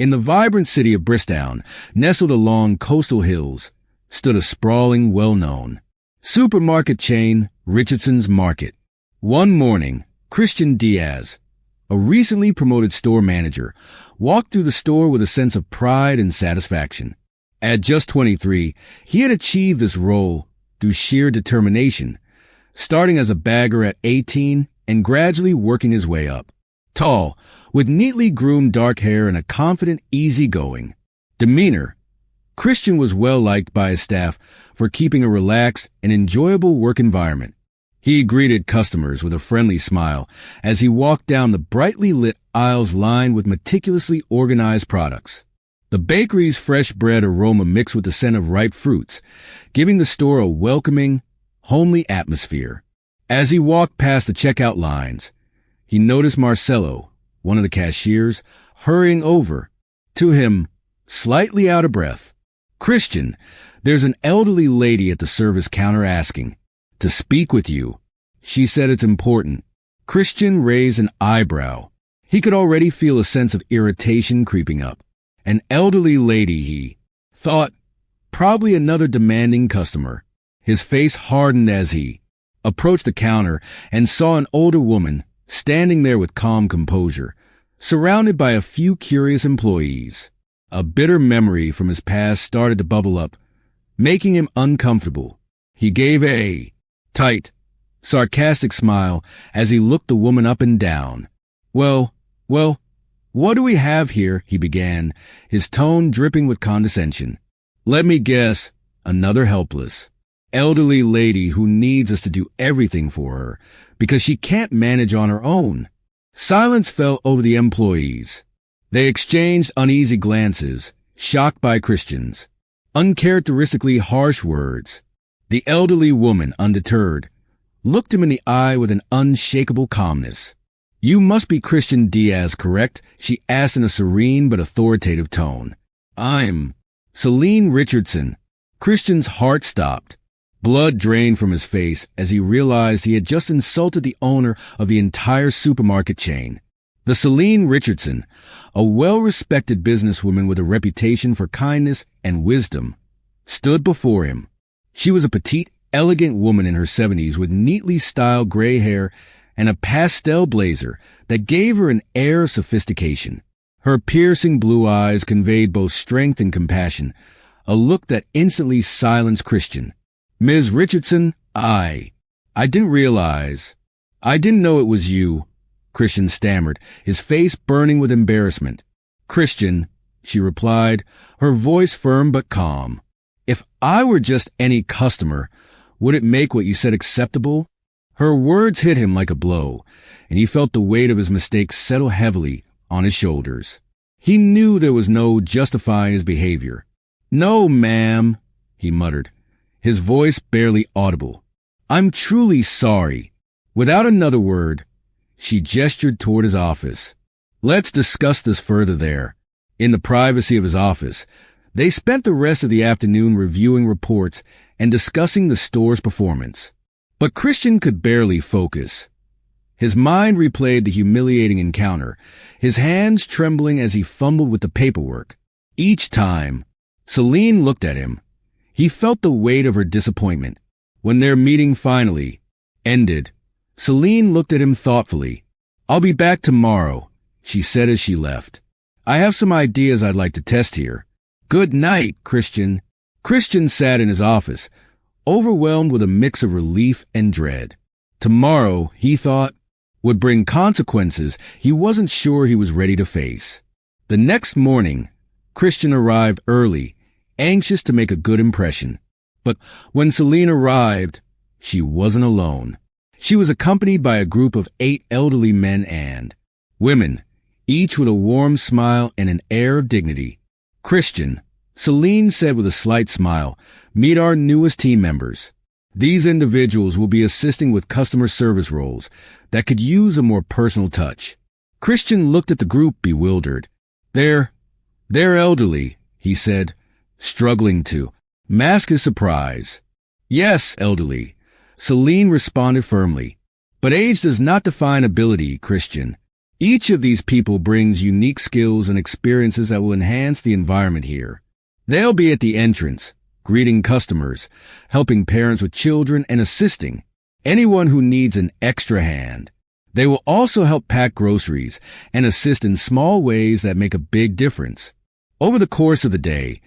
In the vibrant city of Bristown, nestled along coastal hills, stood a sprawling, well-known supermarket chain, Richardson's Market. One morning, Christian Diaz, a recently promoted store manager, walked through the store with a sense of pride and satisfaction. At just 23, he had achieved this role through sheer determination, starting as a bagger at 18 and gradually working his way up. Tall, with neatly groomed dark hair and a confident, easygoing demeanor, Christian was well liked by his staff for keeping a relaxed and enjoyable work environment. He greeted customers with a friendly smile as he walked down the brightly lit aisles lined with meticulously organized products. The bakery's fresh bread aroma mixed with the scent of ripe fruits, giving the store a welcoming, homely atmosphere. As he walked past the checkout lines, he noticed Marcelo, one of the cashiers, hurrying over to him, slightly out of breath. "Christian, there's an elderly lady at the service counter asking to speak with you. She said it's important." Christian raised an eyebrow. He could already feel a sense of irritation creeping up. An elderly lady, he thought, probably another demanding customer. His face hardened as he approached the counter and saw an older woman standing there with calm composure, surrounded by a few curious employees. A bitter memory from his past started to bubble up, making him uncomfortable. He gave a tight, sarcastic smile as he looked the woman up and down. Well, what do we have here?" he began, his tone dripping with condescension. "Let me guess, another helpless elderly lady who needs us to do everything for her because she can't manage on her own." Silence fell over the employees. They exchanged uneasy glances, shocked by Christian's uncharacteristically harsh words. The elderly woman, undeterred, looked him in the eye with an unshakable calmness. "You must be Christian Diaz, correct?" she asked in a serene but authoritative tone. "I'm Celine Richardson." Christian's heart stopped. Blood drained from his face as he realized he had just insulted the owner of the entire supermarket chain. The Celine Richardson, a well-respected businesswoman with a reputation for kindness and wisdom, stood before him. She was a petite, elegant woman in her 70s with neatly styled gray hair and a pastel blazer that gave her an air of sophistication. Her piercing blue eyes conveyed both strength and compassion, a look that instantly silenced Christian. "Ms. Richardson, I didn't realize. I didn't know it was you," Christian stammered, his face burning with embarrassment. "Christian," she replied, her voice firm but calm. "If I were just any customer, would it make what you said acceptable?" Her words hit him like a blow, and he felt the weight of his mistake settle heavily on his shoulders. He knew there was no justifying his behavior. "No, ma'am," he muttered, his voice barely audible. "I'm truly sorry." Without another word, she gestured toward his office. "Let's discuss this further there." In the privacy of his office, they spent the rest of the afternoon reviewing reports and discussing the store's performance. But Christian could barely focus. His mind replayed the humiliating encounter, his hands trembling as he fumbled with the paperwork. Each time Celine looked at him, he felt the weight of her disappointment. When their meeting finally ended, Celine looked at him thoughtfully. "I'll be back tomorrow," she said as she left. "I have some ideas I'd like to test here." "Good night, Christian." Christian sat in his office, overwhelmed with a mix of relief and dread. Tomorrow, he thought, would bring consequences he wasn't sure he was ready to face. The next morning, Christian arrived early, anxious to make a good impression. But when Celine arrived, she wasn't alone. She was accompanied by a group of 8 elderly men and women, each with a warm smile and an air of dignity. "Christian," Celine said with a slight smile, "meet our newest team members. These individuals will be assisting with customer service roles that could use a more personal touch." Christian looked at the group bewildered. They're elderly," he said, struggling to mask his surprise. "Yes, elderly," Celine responded firmly. "But age does not define ability, Christian. Each of these people brings unique skills and experiences that will enhance the environment here. They'll be at the entrance, greeting customers, helping parents with children, and assisting anyone who needs an extra hand. They will also help pack groceries and assist in small ways that make a big difference. Over the course of the day,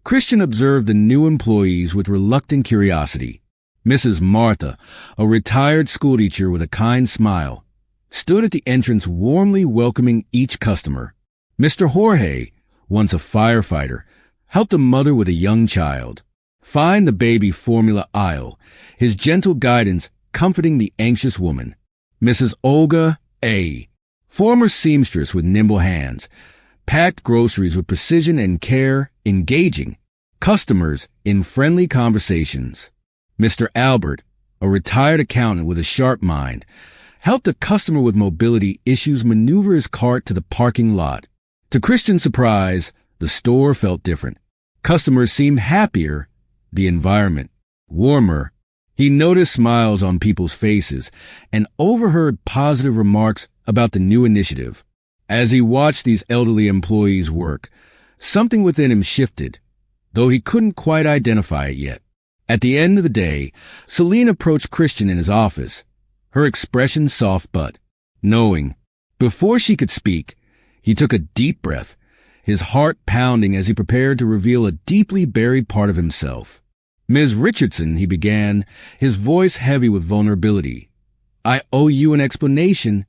Christian observed the new employees with reluctant curiosity. Mrs. Martha, a retired schoolteacher with a kind smile, stood at the entrance warmly welcoming each customer. Mr. Jorge, once a firefighter, helped a mother with a young child find the baby formula aisle, his gentle guidance comforting the anxious woman. Mrs. Olga A., former seamstress with nimble hands, packed groceries with precision and care, engaging customers in friendly conversations. Mr. Albert, a retired accountant with a sharp mind, helped a customer with mobility issues maneuver his cart to the parking lot. To Christian's surprise, the store felt different. Customers seemed happier, the environment warmer. He noticed smiles on people's faces and overheard positive remarks about the new initiative. As he watched these elderly employees work, something within him shifted, though he couldn't quite identify it yet. At the end of the day, Celine approached Christian in his office, her expression soft but knowing. Before she could speak, he took a deep breath, his heart pounding as he prepared to reveal a deeply buried part of himself. "Ms. Richardson," he began, his voice heavy with vulnerability, "I owe you an explanation."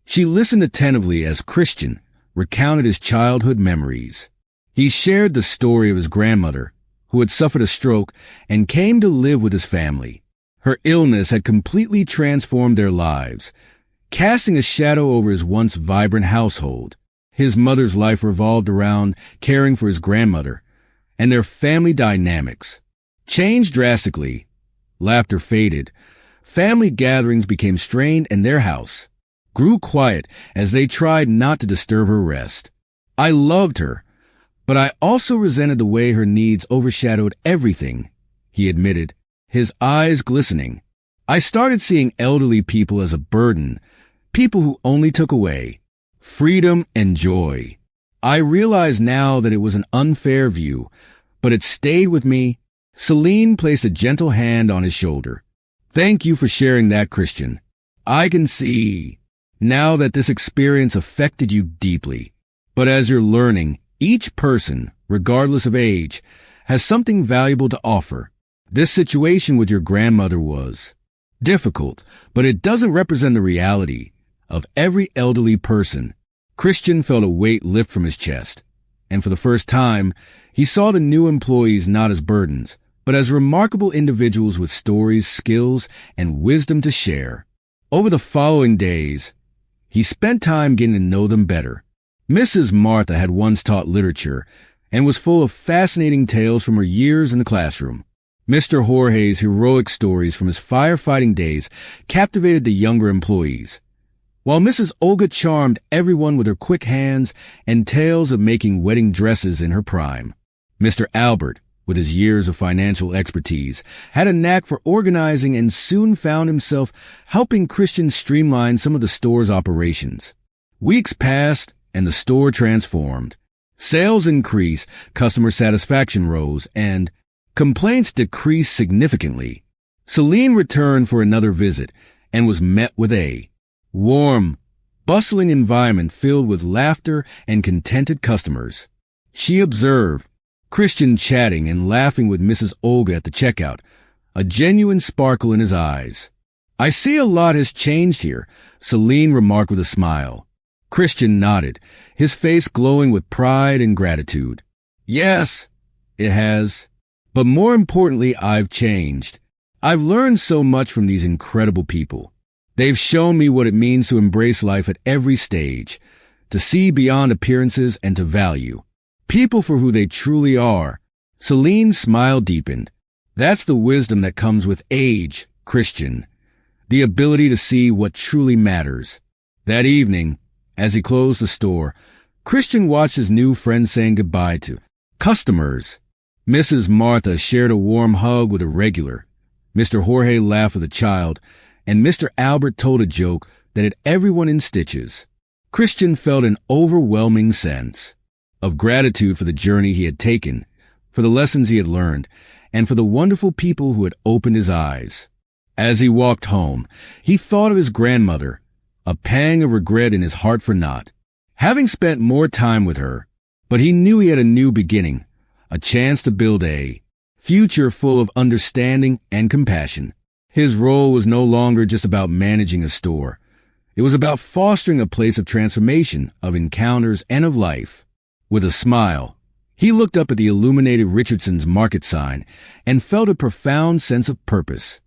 She listened attentively as Christian recounted his childhood memories. He shared the story of his grandmother, who had suffered a stroke and came to live with his family. Her illness had completely transformed their lives, casting a shadow over his once vibrant household. His mother's life revolved around caring for his grandmother, and their family dynamics changed drastically. Laughter faded. Family gatherings became strained, and their house grew quiet as they tried not to disturb her rest. "I loved her, but I also resented the way her needs overshadowed everything," he admitted, his eyes glistening. "I started seeing elderly people as a burden, people who only took away freedom and joy. I realize now that it was an unfair view, but it stayed with me." Celine placed a gentle hand on his shoulder. "Thank you for sharing that, Christian. I can see now that this experience affected you deeply. But as you're learning, each person, regardless of age, has something valuable to offer. This situation with your grandmother was difficult, but it doesn't represent the reality of every elderly person." Christian felt a weight lift from his chest, and for the first time, he saw the new employees not as burdens, but as remarkable individuals with stories, skills, and wisdom to share. Over the following days, he spent time getting to know them better. Mrs. Martha had once taught literature and was full of fascinating tales from her years in the classroom. Mr. Jorge's heroic stories from his firefighting days captivated the younger employees, while Mrs. Olga charmed everyone with her quick hands and tales of making wedding dresses in her prime. Mr. Albert, with his years of financial expertise, had a knack for organizing and soon found himself helping Christian streamline some of the store's operations. Weeks passed and the store transformed. Sales increased, customer satisfaction rose, and complaints decreased significantly. Celine returned for another visit and was met with a warm, bustling environment filled with laughter and contented customers. She observed Christian chatting and laughing with Mrs. Olga at the checkout, a genuine sparkle in his eyes. "I see a lot has changed here," Celine remarked with a smile. Christian nodded, his face glowing with pride and gratitude. "Yes, it has. But more importantly, I've changed. I've learned so much from these incredible people. They've shown me what it means to embrace life at every stage, to see beyond appearances and to value people for who they truly are." Celine's smile deepened. "That's the wisdom that comes with age, Christian. The ability to see what truly matters." That evening, as he closed the store, Christian watched his new friend saying goodbye to customers. Mrs. Martha shared a warm hug with a regular. Mr. Jorge laughed with a child, and Mr. Albert told a joke that had everyone in stitches. Christian felt an overwhelming sense of gratitude for the journey he had taken, for the lessons he had learned, and for the wonderful people who had opened his eyes. As he walked home, he thought of his grandmother, a pang of regret in his heart for not having spent more time with her. But he knew he had a new beginning, a chance to build a future full of understanding and compassion. His role was no longer just about managing a store. It was about fostering a place of transformation, of encounters, and of life. With a smile, he looked up at the illuminated Richardson's market sign and felt a profound sense of purpose.